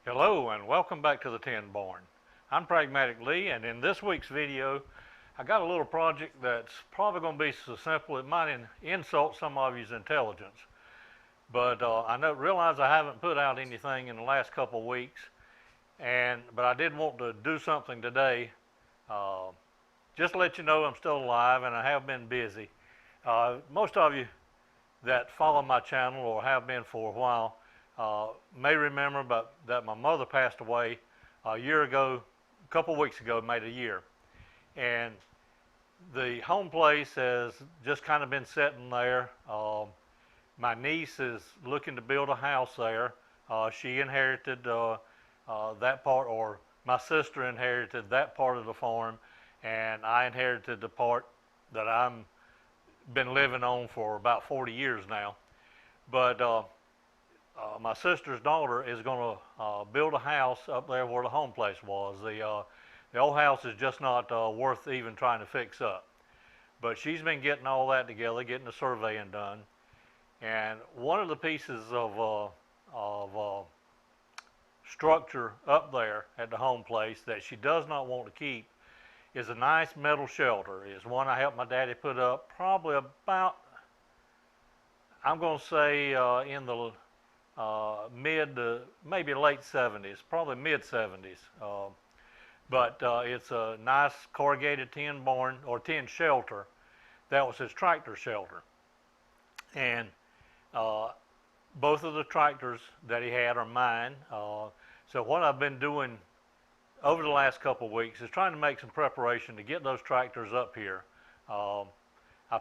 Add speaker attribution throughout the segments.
Speaker 1: Hello and welcome back to the Tin Barn. I'm Pragmatic Lee, and in this week's video I got a little project that's probably going to be so simple it might insult some of you's intelligence. But I realize I haven't put out anything in the last couple of weeks, but I did want to do something today. Just to let you know I'm still alive and I have been busy. Most of you that follow my channel or have been for a while may remember that my mother passed away a year ago, a couple of weeks ago, made a year. And the home place has just kind of been sitting there. My niece is looking to build a house there. She inherited that part, or my sister inherited that part of the farm, and I inherited the part that I've been living on for about 40 years now. But my sister's daughter is going to build a house up there where the home place was. The old house is just not worth even trying to fix up. But she's been getting all that together, getting the surveying done. And one of the pieces of structure up there at the home place that she does not want to keep is a nice metal shelter. It's one I helped my daddy put up probably about, I'm going to say in the mid to maybe late 70s, probably mid 70s. But it's a nice corrugated tin barn or tin shelter. That was his tractor shelter. And both of the tractors that he had are mine. So what I've been doing over the last couple of weeks is trying to make some preparation to get those tractors up here. I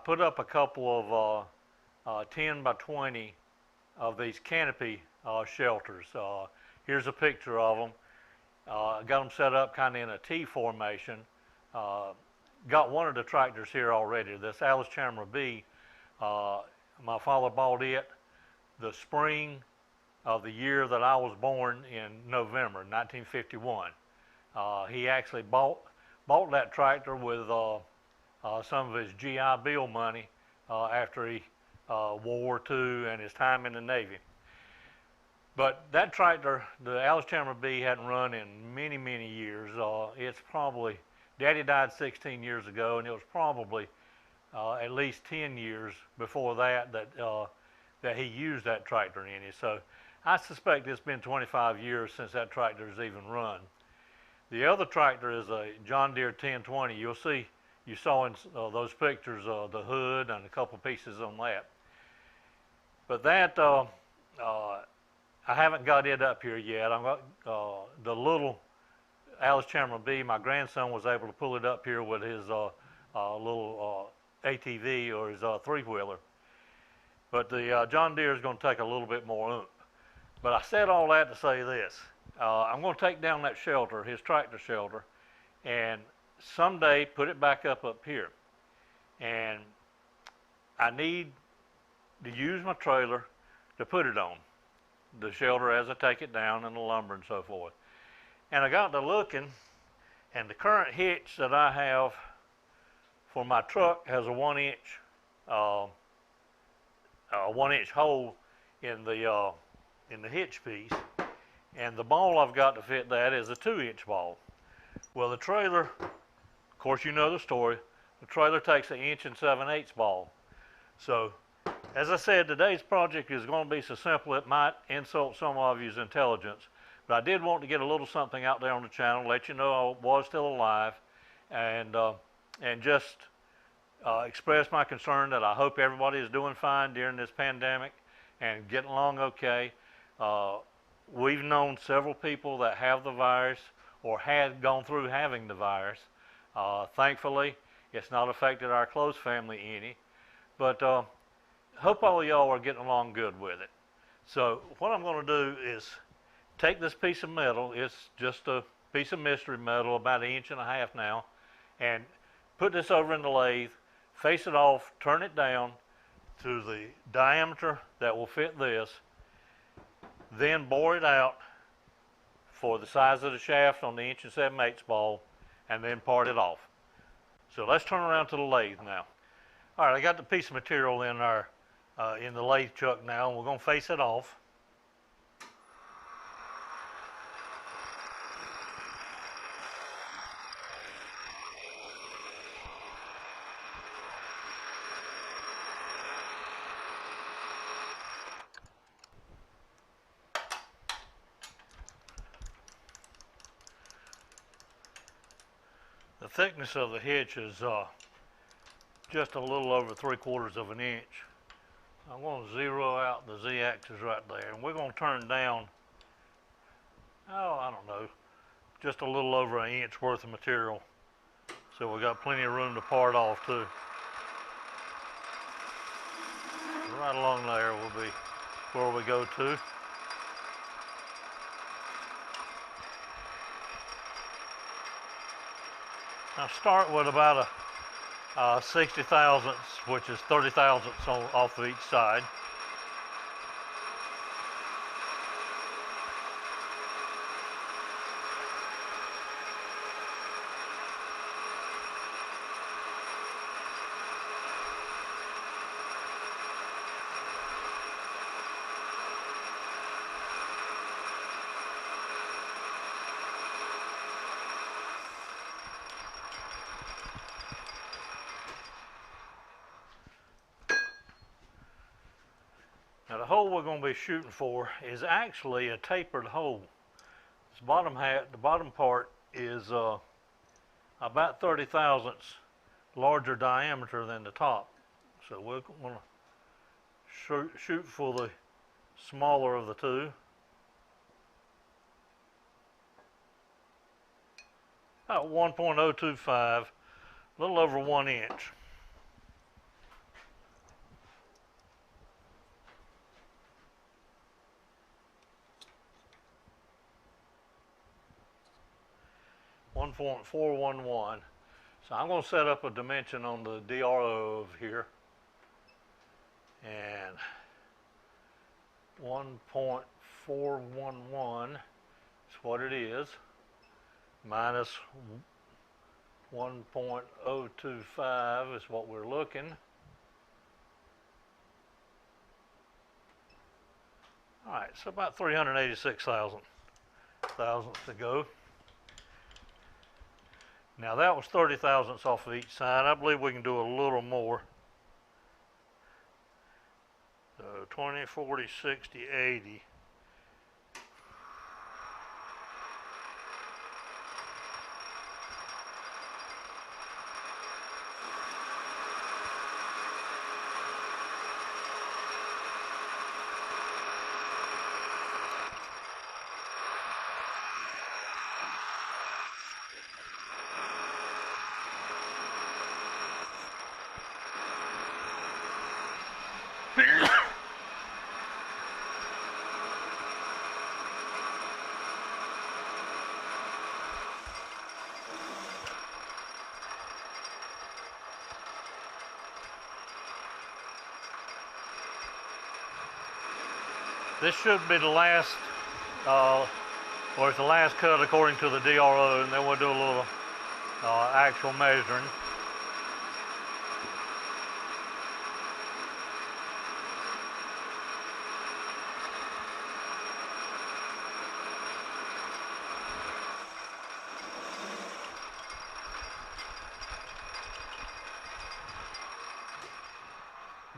Speaker 1: put up a couple of 10 by 20 of these canopy shelters. Here's a picture of them. Got them set up kind of in a T formation. Got one of the tractors here already, this Alice Chandler B. My father bought it the spring of the year that I was born in November 1951. He actually bought that tractor with some of his GI Bill money after he World War II and his time in the Navy. But that tractor, the Alice Chandler B, hadn't run in many, many years. It's probably, Daddy died 16 years ago, and it was probably at least 10 years before that he used that tractor in it. So I suspect it's been 25 years since that tractor has even run. The other tractor is a John Deere 1020. You saw in those pictures the hood and a couple pieces on that. But that, I haven't got it up here yet. I've got the little Alice Chandler B. My grandson was able to pull it up here with his little ATV or his three-wheeler. But the John Deere is going to take a little bit more oomph. But I said all that to say this. I'm going to take down that shelter, his tractor shelter, and someday put it back up here. And I need to use my trailer to put it on, the shelter as I take it down and the lumber and so forth. And I got to looking, and the current hitch that I have for my truck has a 1-inch hole in the hitch piece, and the ball I've got to fit that is a 2-inch ball. Well, the trailer, of course you know the story, the trailer takes an 1 7/8 ball. So as I said, today's project is going to be so simple it might insult some of you's intelligence, but I did want to get a little something out there on the channel, let you know I was still alive, and just express my concern that I hope everybody is doing fine during this pandemic and getting along okay. We've known several people that have the virus or had gone through having the virus. Thankfully, it's not affected our close family any, but hope all of y'all are getting along good with it. So what I'm going to do is take this piece of metal, it's just a piece of mystery metal, about 1.5 inches now, and put this over in the lathe, face it off, turn it down to the diameter that will fit this, then bore it out for the size of the shaft on the 1 7/8 ball, and then part it off. So let's turn around to the lathe now. All right, I got the piece of material in the lathe chuck now, and we're going to face it off. thickness of the hitch is just a little over 3/4 of an inch. I'm going to zero out the z-axis right there, and we're going to turn down, oh, I don't know, just a little over an inch worth of material. So we got plenty of room to part off too. Right along there will be where we go to. Now start with about a 60 thousandths, which is 30 thousandths off of each side. Now the hole we're going to be shooting for is actually a tapered hole. This the bottom part is about 30 thousandths larger diameter than the top. So we're going to shoot for the smaller of the two. About 1.025, a little over 1 inch. .411. So I'm going to set up a dimension on the DRO over here, and 1.411 is what it is, minus 1.025 is what we're looking. All right, so about 386 thousandths to go. Now that was 30 thousandths off of each side. I believe we can do a little more. So 20, 40, 60, 80. This should be the last, or it's the last cut according to the DRO, and then we'll do a little actual measuring.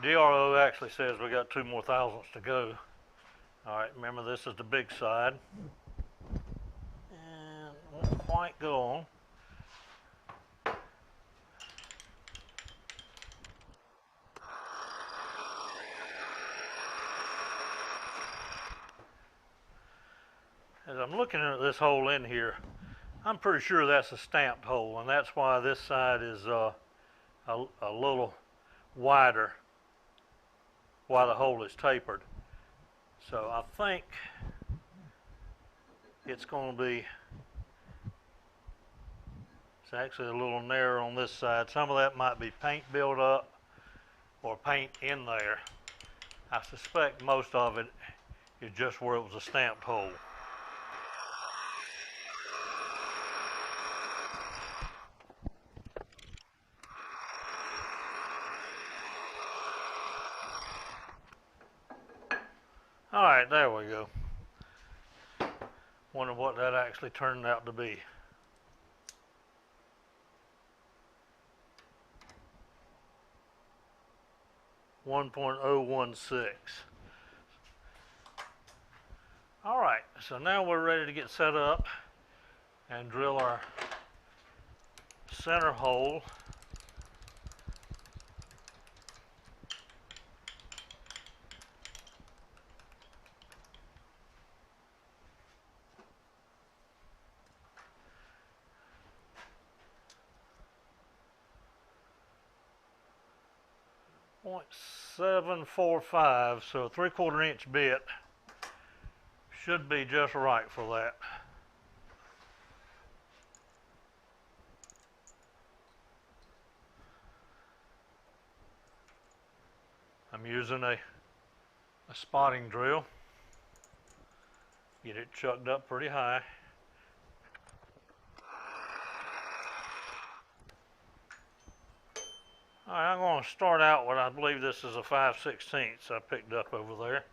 Speaker 1: DRO actually says we got 2 more thousandths to go. All right, remember this is the big side, and won't quite go on. As I'm looking at this hole in here, I'm pretty sure that's a stamped hole, and that's why this side is a little wider, why the hole is tapered. So I think it's going to be, it's actually a little narrow on this side. Some of that might be paint built up or paint in there. I suspect most of it is just where it was a stamped hole. All right, there we go. Wonder what that actually turned out to be. .016. All right, so now we're ready to get set up and drill our center hole. .745, so a 3/4 inch bit should be just right for that. I'm using a spotting drill. Get it chucked up pretty high. All right, I'm going to start out with, I believe this is a 5/16 I picked up over there.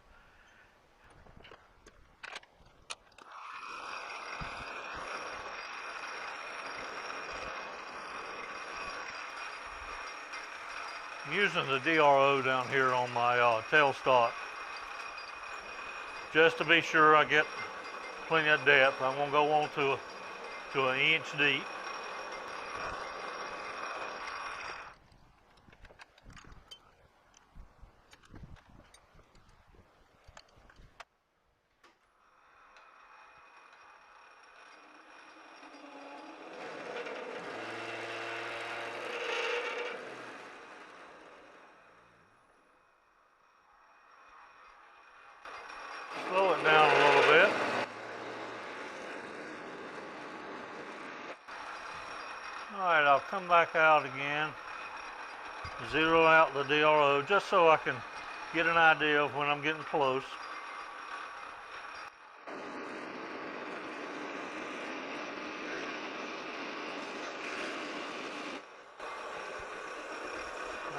Speaker 1: I'm using the DRO down here on my tailstock just to be sure I get plenty of depth. I'm going to go on to an inch deep. Slow it down a little bit. Alright, I'll come back out again, zero out the DRO just so I can get an idea of when I'm getting close.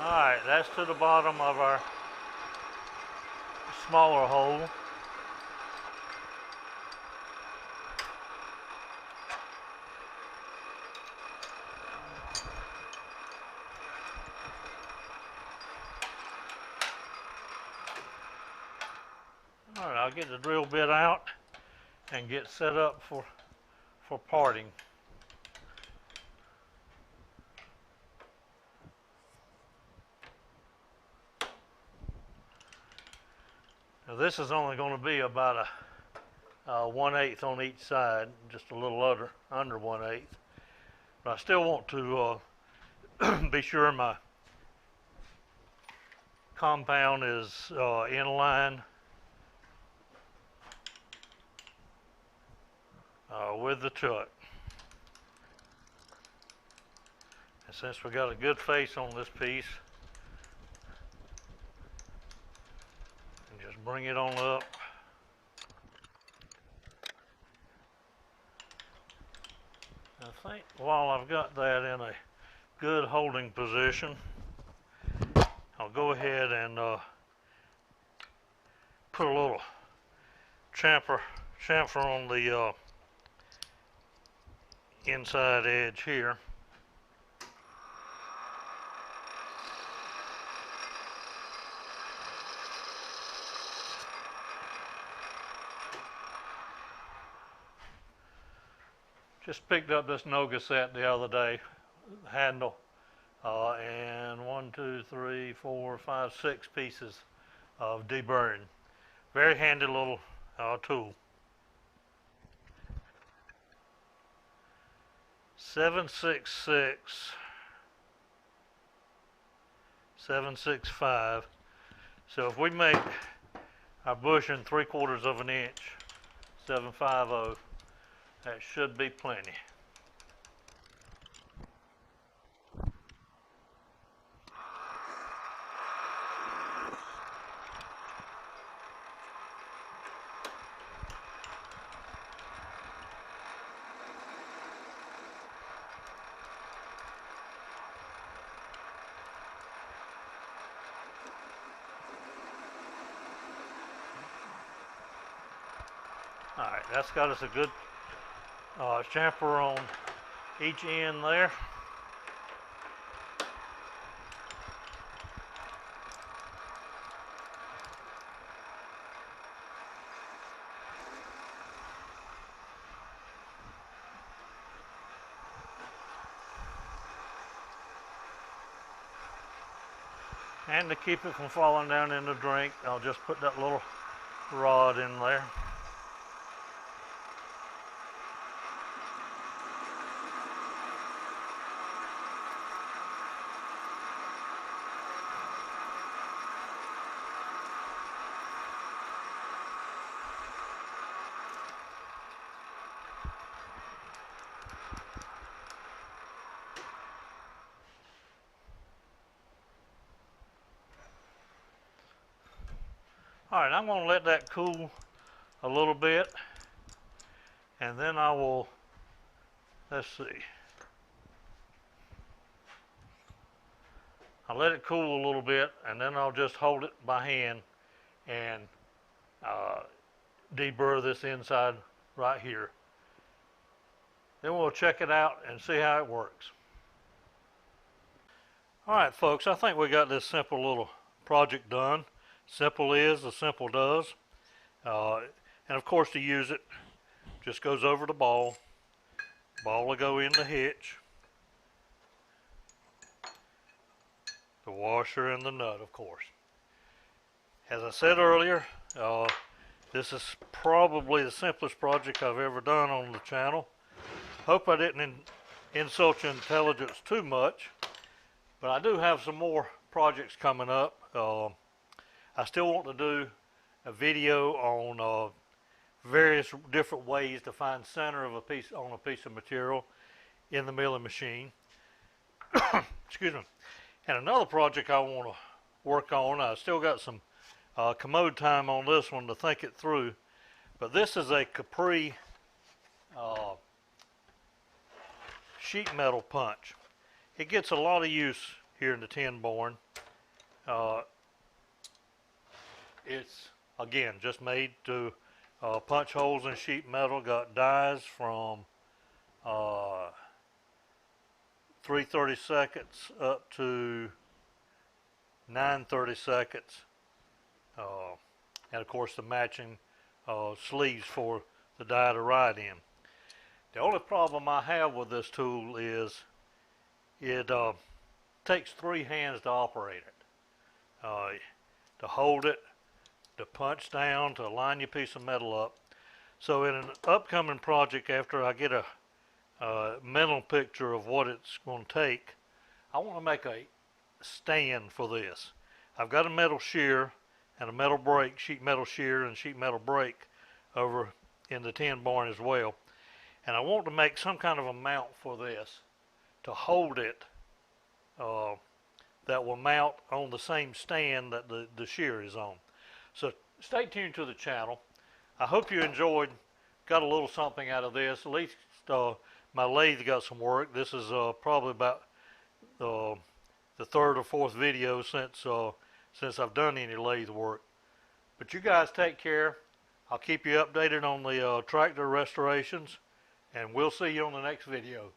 Speaker 1: Alright, that's to the bottom of our smaller hole. Alright, I'll get the drill bit out and get set up for parting. Now this is only going to be about a 1/8 on each side, just a little under 1/8. But I still want to be sure my compound is in line with the chuck. And since we got a good face on this piece, just bring it on up. I think while I've got that in a good holding position, I'll go ahead and put a little chamfer on the inside edge here. Just picked up this Noga set the other day, handle, and 1, 2, 3, 4, 5, 6 pieces of deburring. Very handy little tool. 7/66, 7/65. So if we make our bushing 3/4 of an inch, 7/50. That should be plenty. All right, that's got us a good chamfer on each end there. And to keep it from falling down in the drink, I'll just put that little rod in there. All right, I'm going to let that cool a little bit, and then I will, let's see, I'll let it cool a little bit, and then I'll just hold it by hand and deburr this inside right here. Then we'll check it out and see how it works. All right, folks, I think we got this simple little project done. Simple is as simple does. And of course, to use it, just goes over the ball. Ball will go in the hitch. The washer and the nut, of course. As I said earlier, this is probably the simplest project I've ever done on the channel. Hope I didn't insult your intelligence too much, but I do have some more projects coming up. I still want to do a video on various different ways to find center of a piece on a piece of material in the milling machine. Excuse me. And another project I want to work on, I still got some commode time on this one to think it through, but this is a Capri sheet metal punch. It gets a lot of use here in the tin barn. It's, again, just made to punch holes in sheet metal. Got dies from 3/32 up to 9/32, and of course the matching sleeves for the die to ride in. The only problem I have with this tool is it takes 3 hands to operate it, to hold it, to punch down, to line your piece of metal up. So in an upcoming project, after I get a mental picture of what it's going to take, I want to make a stand for this. I've got a metal shear and a metal brake, sheet metal shear and sheet metal brake over in the tin barn as well. And I want to make some kind of a mount for this to hold it, that will mount on the same stand that the shear is on. So stay tuned to the channel. I hope you enjoyed, got a little something out of this. At least my lathe got some work. This is probably about the 3rd or 4th video since I've done any lathe work. But you guys take care. I'll keep you updated on the tractor restorations, and we'll see you on the next video.